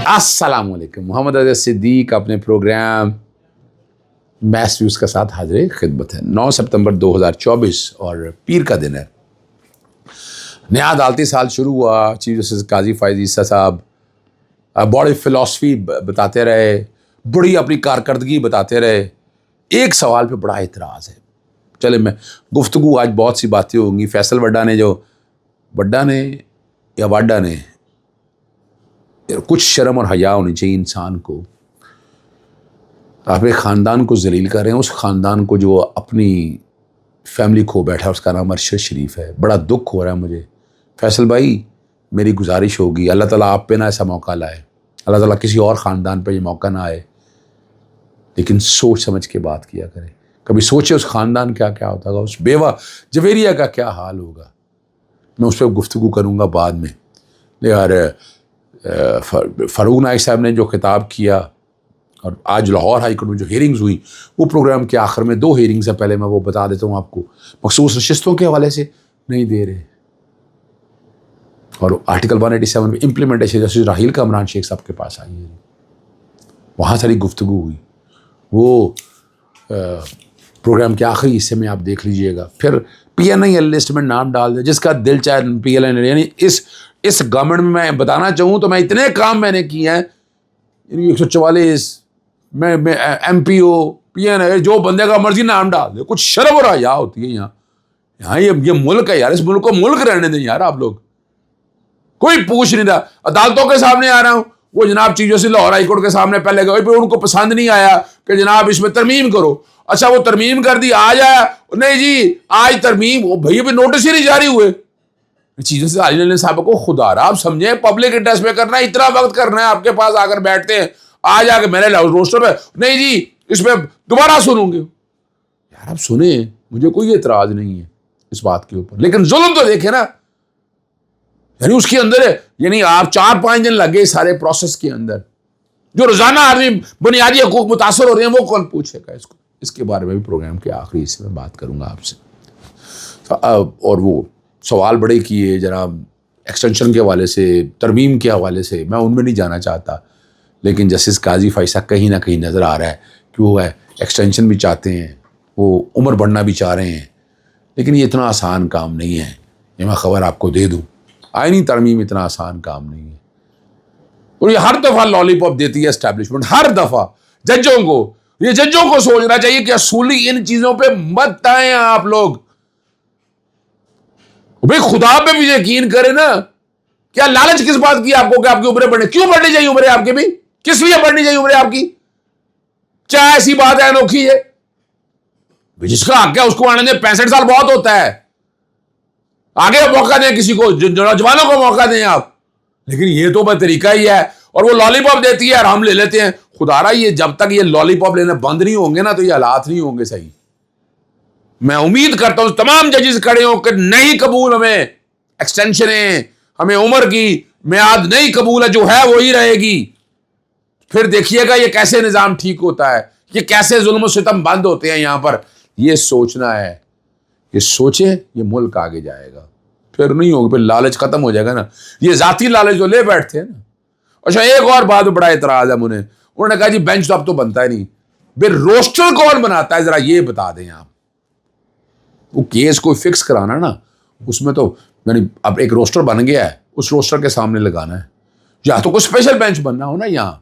अस्सलाम वालेकुम। मोहम्मद अज़हर सिद्दीक अपने प्रोग्राम मैथ व्यूज़ के साथ हाजिर खिदमत है। 9 सितंबर 2024 और पीर का दिन है। नया अदालती साल शुरू हुआ। चीफ जस्टिस काजी फ़ायज़ ईसा साहब बड़ी फ़िलासफ़ी बताते रहे, बड़ी अपनी कारकर्दगी बताते रहे। एक सवाल पे बड़ा एतराज़ है। चले मैं गुफ्तगू आज बहुत सी बातें होंगी। फैसल वड्डा ने या वाडा ने कुछ शर्म और हया होनी चाहिए इंसान को। आप एक ख़ानदान को जलील कर रहे हैं, उस ख़ानदान को जो अपनी फैमिली खो बैठा है, उसका नाम अरशद शरीफ है। बड़ा दुख हो रहा है मुझे। फैसल भाई, मेरी गुजारिश होगी अल्लाह ताला आप पे ना ऐसा मौका लाए, अल्लाह ताला किसी और ख़ानदान पे ये मौका ना आए, लेकिन सोच समझ के बात किया करें। कभी सोचे उस ख़ानदान क्या क्या होता होगा, उस बेवा जवेरिया का क्या हाल होगा। मैं उस पर गुफ्तगू करूँगा बाद में। यार फ़ारूक नाइक साहब ने जो खिताब किया और आज लाहौर हाई कोर्ट में जो हेयरिंग्स हुई, वो प्रोग्राम के आखिर में 2 हेयरिंग्स है, पहले मैं वो बता देता हूँ आपको। मखसूस नशिस्तों के हवाले से नहीं दे रहे, और आर्टिकल 187 में इम्प्लीमेंटेशन जस्टिस राहील कामरान शेख साहब के पास आई है, वहाँ सारी गुफ्तगू हुई। वो प्रोग्राम के आखिरी हिस्से में आप देख लीजिएगा। फिर PNI लिस्ट में नाम डाल दे जिसका दिल चाहे PNI, यानी इस गवर्नमेंट में मैं बताना चाहूँ तो मैं इतने काम मैंने किए हैं। 144 मैं MPO PNI, जो बंदे का मर्जी नाम डाल दे। कुछ शर्म और हया होती है यहाँ ये मुल्क है यार, इस मुल्क को मुल्क रहने दें यार आप लोग। कोई पूछ नहीं रहा। अदालतों के सामने आ रहा हूँ, वो जनाब chief justice Lahore high court के सामने पहले गए, फिर उनको पसंद नहीं आया कि जनाब इसमें तरमीम करो। अच्छा, वो तरमीम कर दी, आज आया नहीं जी आज तरमीम, वो भैया भी नोटिस ही नहीं जारी हुए। चीजों से आलिया साहब को खुदारा आप समझे, पब्लिक इंटरेस्ट में करना है, इतना वक्त करना है, आपके पास आकर बैठते हैं, आज आके मैंने रोस्टर पे नहीं जी इसमें दोबारा सुनूंगे। यार आप सुने, मुझे कोई एतराज नहीं है इस बात के ऊपर, लेकिन जुल्म तो देखे ना। यानी उसके अंदर है, यानी आप 4-5 दिन लगे सारे प्रोसेस के अंदर, जो रोजाना आदमी बुनियादी हकूक मुतासर हो रहे हैं, वो कौन पूछेगा इसको। इसके बारे में भी प्रोग्राम के आखिरी हिस्से में बात करूंगा आपसे। और वो सवाल बड़े किए जनाब एक्सटेंशन के हवाले से, तरमीम के हवाले से, मैं उनमें नहीं जाना चाहता, लेकिन जस्टिस काजी फ़ायज़ कहीं ना कहीं नज़र आ रहा है कि वो है एक्सटेंशन भी चाहते हैं, वो उम्र बढ़ना भी चाह रहे हैं, लेकिन ये इतना आसान काम नहीं है। ये मैं खबर आपको दे दूँ, आईनी तरमीम इतना आसान काम नहीं है। और ये हर दफ़ा लॉलीपॉप देती है एस्टैब्लिशमेंट, हर दफ़ा जजों को। ये जजों को सोचना चाहिए कि असूली इन चीज़ों पे मत आए आप लोग। भाई खुदा पे भी यकीन करें ना। क्या लालच किस बात की आपको कि आपकी उम्रें बढ़ने, क्यों बढ़नी चाहिए उम्रें आपकी भी, किस लिए बढ़नी चाहिए उम्रें आपकी? क्या ऐसी बात है अनोखी है? जिसका हक है उसको आने दें, 65 साल बहुत होता है। आगे मौका दें किसी को, नौजवानों को मौका दें आप। लेकिन ये तो तरीका ही है, और वो लॉलीपॉप देती है और हम ले लेते हैं। खुदारा ये जब तक ये लॉलीपॉप लेना बंद नहीं होंगे ना, तो ये हालात नहीं होंगे सही। मैं उम्मीद करता हूं तमाम जजेस खड़े हो कि नहीं कबूल, हमें एक्सटेंशन है, हमें उम्र की मियाद नहीं कबूल है, जो है वही रहेगी। फिर देखिएगा ये कैसे निजाम ठीक होता है, ये कैसे जुल्म सितम बंद होते हैं यहां पर। ये सोचना है, ये सोचे, ये मुल्क आगे जाएगा। फिर नहीं होगा, फिर लालच खत्म हो जाएगा ना, ये जाती लालच जो ले बैठते हैं ना। अच्छा, एक और बात में बड़ा एतराज है मुझे, उन्होंने कहा जी बेंच तो अब तो बनता ही नहीं। फिर रोस्टर कौन बनाता है, जरा ये बता दें आप। वो केस को फिक्स कराना ना, उसमें तो यानी अब एक रोस्टर बन गया है, उस रोस्टर के सामने लगाना है, या तो कोई स्पेशल बेंच बनना हो ना, यहां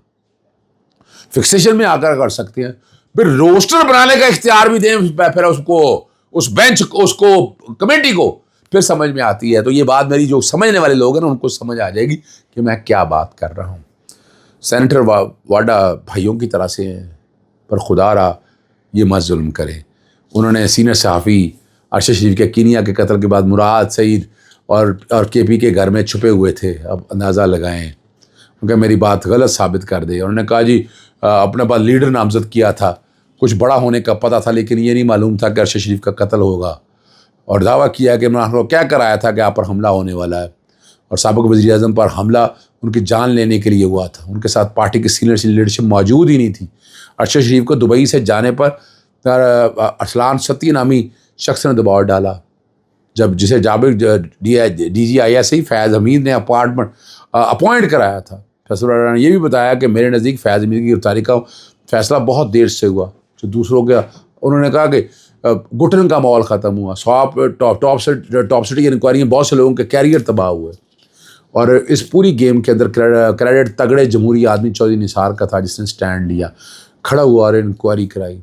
फिक्सेशन में आकर कर सकते हैं। फिर रोस्टर बनाने का इख्तियार भी दें फिर उसको, उस बेंच को, उसको कमेटी को, फिर समझ में आती है। तो ये बात मेरी जो समझने वाले लोग हैं ना, उनको समझ आ जाएगी कि मैं क्या बात कर रहा हूँ। सेनेटर वाडा भाइयों की तरह से हैं, पर खुदारा ये मत जुल्म करे। उन्होंने सीनियर सहाफ़ी अरशद शरीफ के कीनिया के कत्ल के बाद मुराद सईद और KP के घर में छुपे हुए थे। अब अंदाज़ा लगाएं, क्योंकि मेरी बात गलत साबित कर दे। उन्होंने कहा जी अपने पास लीडर नामजद किया था, कुछ बड़ा होने का पता था, लेकिन ये नहीं मालूम था कि अरशद शरीफ का कत्ल होगा, और दावा किया कि उन्होंने क्या कराया था कि आप पर हमला होने वाला है। और साबिक़ वज़ीर आज़म पर हमला उनकी जान लेने के लिए हुआ था। उनके साथ पार्टी की सीनियर लीडरशिप मौजूद ही नहीं थी। अरशद शरीफ को दुबई से जाने पर अरसलान सती नामी शख्स ने दबाव डाला, जब जिसे जाबिर DG ISI फैज़ हमीद ने अपॉइंट कराया था। फैसला बाड़ा ने यह भी बताया कि मेरे नज़दीक फैज़ मीर की गिरफ्तारी का फैसला बहुत देर से हुआ। जो दूसरों का उन्होंने कहा कि घुटन का माहौल ख़त्म हुआ, टॉप सिटी की इंक्वायरी में बहुत से लोगों के कैरियर तबाह हुए। और इस पूरी गेम के अंदर क्रेडिट तगड़े जमहूरी आदमी चौधरी निसार का था, जिसने स्टैंड लिया, खड़ा हुआ और इंक्वायरी कराई।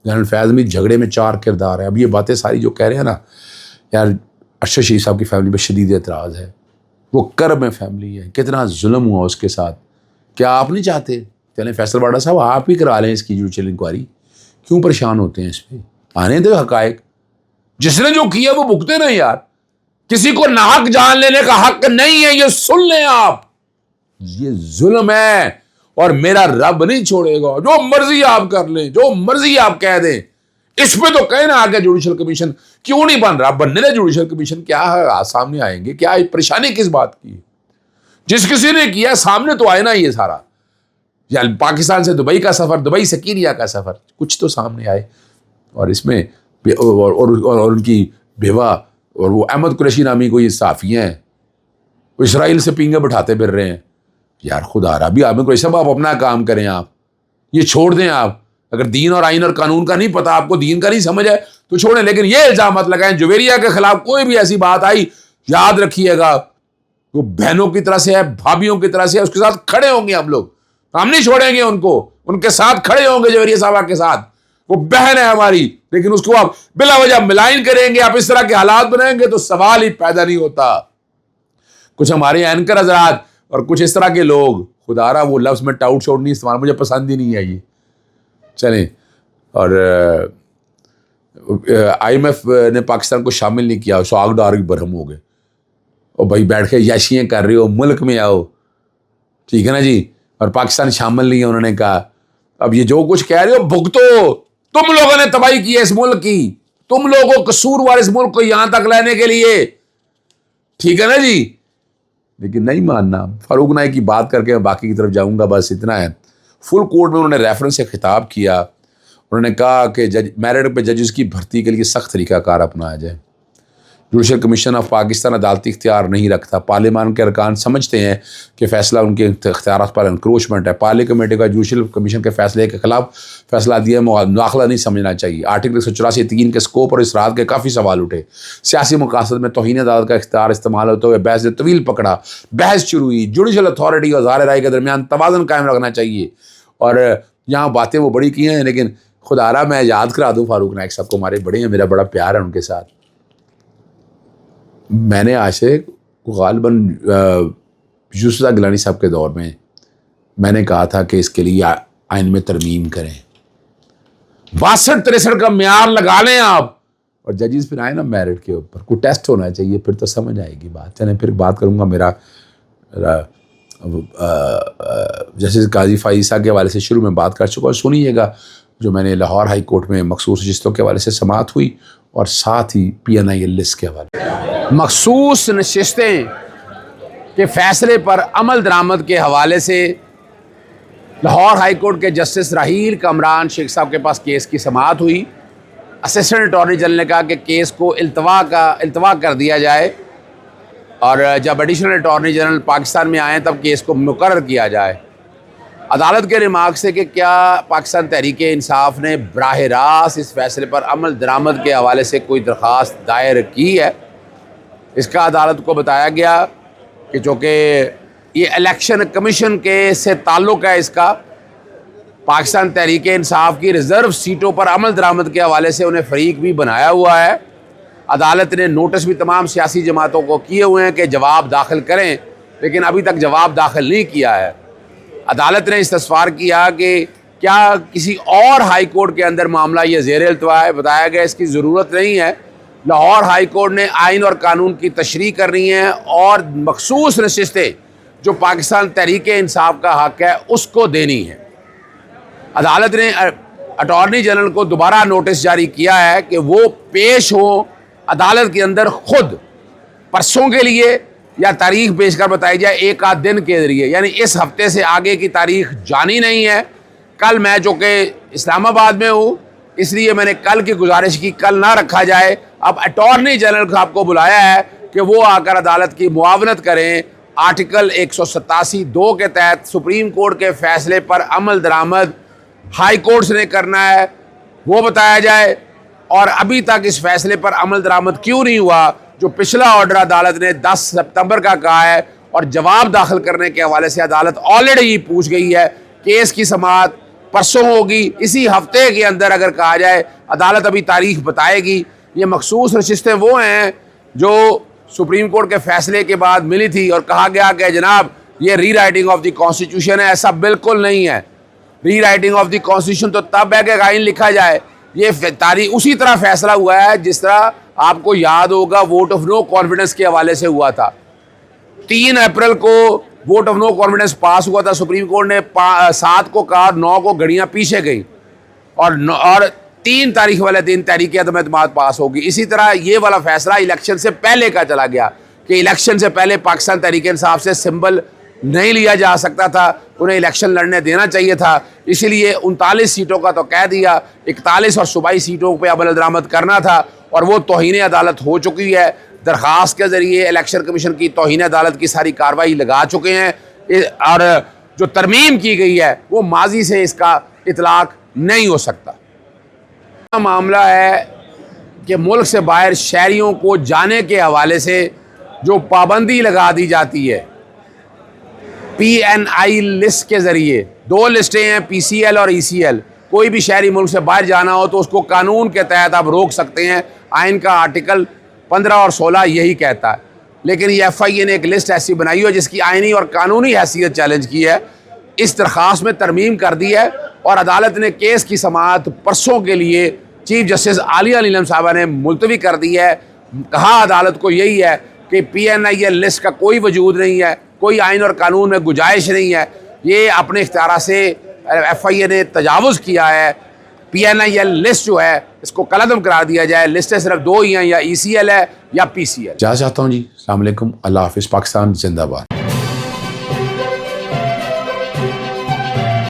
जनरल फैज़ मीर झगड़े में 4 किरदार है। अब ये बातें सारी जो कह रहे हैं ना यार, अरशद शहीद साहब की फैमिली पर शदीद एतराज़ है। वो कर्ब में फैमिली है, कितना जुल्म हुआ उसके साथ। क्या आप नहीं चाहते? चलें फैसल बाड़ा साहब आप ही करा लें इसकी जुडिशल इंक्वायरी, क्यों परेशान होते हैं इस पर? आने दो हकायक, जिसने जो किया वो भुगते ना यार। किसी को नाहक जान लेने का हक नहीं है, ये सुन लें आप। ये जुल्म है और मेरा रब नहीं छोड़ेगा। जो मर्जी आप कर लें, जो मर्जी आप कह दें, इस पे तो कहना आगे जुडिशल कमीशन क्यों नहीं बन रहा? बनने दे जुडिशल कमीशन, क्या है सामने आएंगे, क्या परेशानी किस बात की? जिस किसी ने किया सामने तो आए ना ये सारा। या पाकिस्तान से दुबई का सफर, दुबई से कीनिया का सफर, कुछ तो सामने आए। और इसमें और उनकी बेवा और वो अहमद कुरैशी नामी कोई साफ़ी हैं, वो इसराइल से पींगे बिठाते फिर रहे हैं। यार खुदा रहा भी अहमद कुरैशी साहब, आप अपना काम करें, आप ये छोड़ दें। आप अगर दीन और आइन और कानून का नहीं पता, आपको दीन का नहीं समझ है तो छोड़ें। लेकिन ये इल्जाम मत लगाएं जुवेरिया के खिलाफ कोई भी ऐसी बात आई, याद रखिएगा वो बहनों की तरह से है, भाभीयों की तरह से है, उसके साथ खड़े होंगे हम लोग। हम नहीं छोड़ेंगे उनको, उनके साथ खड़े होंगे जुवेरिया साहबा के साथ। वो बहन है हमारी, लेकिन उसको आप बिला वजह मिलाइन करेंगे, आप इस तरह के हालात बनाएंगे तो सवाल ही पैदा नहीं होता। कुछ हमारे एंकर हजरात और कुछ इस तरह के लोग, खुदारा वो लफ्ज़ में टाउट शॉट नहीं इस्तेमाल, मुझे पसंद ही नहीं है ये। चलें, और IMF ने पाकिस्तान को शामिल नहीं किया, सो आग डार बरहम हो गए। और भाई बैठ के याशियाँ कर रहे हो, मुल्क में आओ, ठीक है ना जी। और पाकिस्तान शामिल नहीं है, उन्होंने कहा अब ये जो कुछ कह रहे हो भुगतो। तुम लोगों ने तबाही की है इस मुल्क की, तुम लोगों कसूरवार इस मुल्क को यहां तक लाने के लिए, ठीक है ना जी। लेकिन नहीं मानना। फारूक नाइक की बात करके मैं बाकी की तरफ जाऊंगा, बस इतना है। फुल कोर्ट में उन्होंने रेफरेंस से खिताब किया। उन्होंने कहा कि मेरिट पे जजेस की भर्ती के लिए सख्त तरीकाकार अपनाया जाए। जुडिशल कमीशन ऑफ पाकिस्तान अदालती इख्तियार नहीं रखता। पार्लियामान के अरकान समझते हैं कि फ़ैसला उनके इख्तियारात पर इंक्रोचमेंट है। पार्ली कमेटी का जुडिशल कमीशन के फैसले के खिलाफ फैसला दिया मुआखला नहीं समझना चाहिए। आर्टिकल 184(3) के स्कोप और इसरात के काफ़ी सवाल उठे। सियासी मकासद में तौहीन अदालत का इख्तियार इस्तेमाल होते हुए बहस तवील पकड़ा, बहस शुरू हुई। जुडिशल अथॉरिटी और ज़ाहिर राय के दरमियान तवाज़ुन कायम रखना चाहिए। और यहाँ बातें वो बड़ी की हैं, लेकिन खुदारा मैं याद करा दूँ फारूक नाइक साहब को, हमारे बड़े हैं, मेरा बड़ा प्यार है उनके साथ। मैंने आज से गालिबन यूसुफ गिलानी साहब के दौर में मैंने कहा था कि इसके लिए आइन में तरमीम करें, 62-63 का म्यार लगा लें आप। और जजेस फिर आए ना मेरिट के ऊपर, कोई टेस्ट होना चाहिए, फिर तो समझ आएगी बात। चलें फिर बात करूँगा मेरा जस्टिस काजी फाइसा के हवाले से शुरू में बात कर चुका, और सुनिएगा जो मैंने लाहौर हाई कोर्ट में मखसूस नशिस्तों के हवाले से समाअत हुई, और साथ ही PNI लिस्ट के हवाले मखसूस नशिस्तें के फैसले पर अमल दरामद के हवाले से लाहौर हाई कोर्ट के जस्टिस राहील कमरान शेख साहब के पास केस की समाअत हुई। असिस्टेंट अटॉर्नी जनरल ने कहा कि केस को इल्तवा कर दिया जाए, और जब एडिशनल अटॉर्नी जनरल पाकिस्तान में आए तब केस को मुकर्रर किया जाए। अदालत के रिमार्क से कि क्या पाकिस्तान तहरीक इंसाफ ने बराह रास्त इस फैसले पर अमल दरामद के हवाले से कोई दरख्वास्त दायर की है, इसका अदालत को बताया गया कि चूँकि ये इलेक्शन कमीशन के से ताल्लुक़ है, इसका पाकिस्तान तहरीक इंसाफ की रिज़र्व सीटों पर अमल दरामद के हवाले से उन्हें फ़रीक भी बनाया हुआ है। अदालत ने नोटिस भी तमाम सियासी जमातों को किए हुए हैं कि जवाब दाखिल करें, लेकिन अभी तक जवाब दाखिल नहीं किया है। अदालत ने इस्तफ़सार किया कि क्या किसी और हाई कोर्ट के अंदर मामला ये ज़ेर इल्तवा है। बताया गया इसकी ज़रूरत नहीं है। लाहौर हाई कोर्ट ने आइन और कानून की तशरीह करनी है और मखसूस नशिस्तें जो पाकिस्तान तहरीक इंसाफ का हक़ है उसको देनी है। अदालत ने अटॉर्नी जनरल को दोबारा नोटिस जारी किया है कि वो पेश हो अदालत के अंदर खुद परसों के लिए, या तारीख पेश कर बताई जाए एक आध दिन के ज़रिए, यानी इस हफ्ते से आगे की तारीख जानी नहीं है। कल मैं जो कि इस्लामाबाद में हूँ, इसलिए मैंने कल की गुजारिश की कल ना रखा जाए। अब अटॉर्नी जनरल साहब को बुलाया है कि वो आकर अदालत की मुआवनत करें आर्टिकल 187(2) के तहत सुप्रीम कोर्ट के फैसले पर अमल दरामद हाई कोर्ट ने करना है, वो बताया जाए। और अभी तक इस फैसले पर अमल दरामद क्यों नहीं हुआ, जो पिछला ऑर्डर अदालत ने 10 सितंबर का कहा है, और जवाब दाखिल करने के हवाले से अदालत ऑलरेडी पूछ गई है। केस की समाअत परसों होगी, इसी हफ्ते के अंदर अगर कहा जाए, अदालत अभी तारीख बताएगी। ये मखसूस नशिस्तें वो हैं जो सुप्रीम कोर्ट के फैसले के बाद मिली थी और कहा गया कि जनाब ये री राइटिंग ऑफ द कॉन्स्टिट्यूशन है। ऐसा बिल्कुल नहीं है। री राइटिंग ऑफ द कॉन्स्टिट्यूशन तो तब है कि आइन लिखा जाए। ये तारीख उसी तरह फैसला हुआ है जिस तरह आपको याद होगा वोट ऑफ नो कॉन्फिडेंस के हवाले से हुआ था। 3 अप्रैल को वोट ऑफ नो कॉन्फिडेंस पास हुआ था। सुप्रीम कोर्ट ने 7 को कहा, 9 को घड़ियां पीछे गई और 3 तारीख वाले दिन तहरीक अदम एतमाद पास होगी। इसी तरह ये वाला फैसला इलेक्शन से पहले का चला गया कि इलेक्शन से पहले पाकिस्तान तहरीक इंसाफ से सिंबल नहीं लिया जा सकता था, उन्हें इलेक्शन लड़ने देना चाहिए था। इसीलिए 39 सीटों का तो कह दिया, 41 और सूबाई सीटों पर अमल दरामद करना था, और वो तौहीन अदालत हो चुकी है। दरख्वास्त के ज़रिए इलेक्शन कमीशन की तौहीन अदालत की सारी कार्रवाई लगा चुके हैं, और जो तरमीम की गई है वो माजी से इसका इतलाक नहीं हो सकता। मामला है कि मुल्क से बाहर शहरियों को जाने के हवाले से जो पाबंदी लगा दी जाती है PNI लिस्ट के ज़रिए, 2 लिस्टें हैं, PCL और ECL। कोई भी शहरी मुल्क से बाहर जाना हो तो उसको कानून के तहत आप रोक सकते हैं। आइन का आर्टिकल 15 और 16 यही कहता है। लेकिन ये FIA ने एक लिस्ट ऐसी बनाई हो जिसकी आइनी और कानूनी हैसियत चैलेंज की है। इस दरख्वास्त में तरमीम कर दी है और अदालत ने केस की समाअत परसों के लिए चीफ जस्टिस आलिया नीलम साहबा ने मुलतवी कर दी है। कहा अदालत को यही है कि PNI लिस्ट का कोई वजूद नहीं है, कोई आइन और कानून में गुंजाइश नहीं है। ये अपने इख्तियार से FIA ने तजावुज़ किया है। PNI लिस्ट जो है इसको कलअदम करार दिया जाए। लिस्टें सिर्फ 2 ही हैं, या ECL है या PCL। चाहता हूँ जी। अस्सलाम वालेकुम, अल्लाह हाफिज़, पाकिस्तान जिंदाबाद।